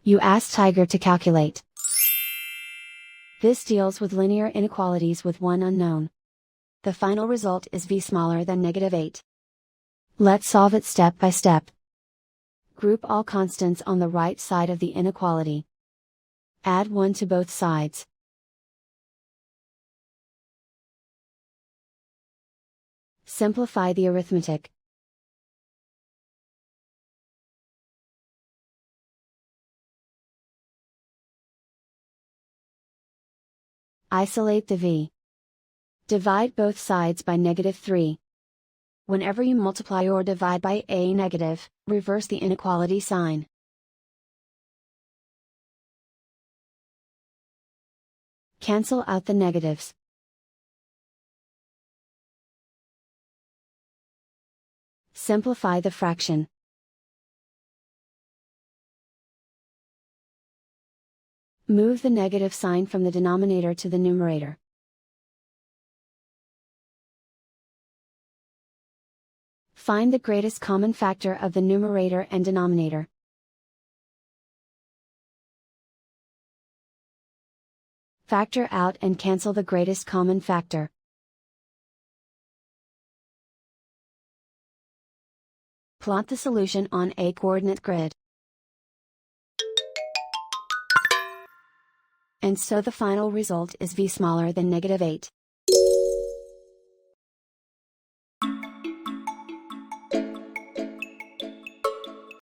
You ask Tiger to calculate. This deals with linear inequalities with one unknown. The final result is v smaller than -8. Let's solve it step by step. Group all constants on the right side of the inequality. Add 1 to both sides. Simplify the arithmetic. Isolate the v. Divide both sides by -3. Whenever you multiply or divide by a negative, reverse the inequality sign. Cancel out the negatives. Simplify the fraction. Move the negative sign from the denominator to the numerator. Find the greatest common factor of the numerator and denominator. Factor out and cancel the greatest common factor. Plot the solution on a coordinate grid. And so the final result is v smaller than -8.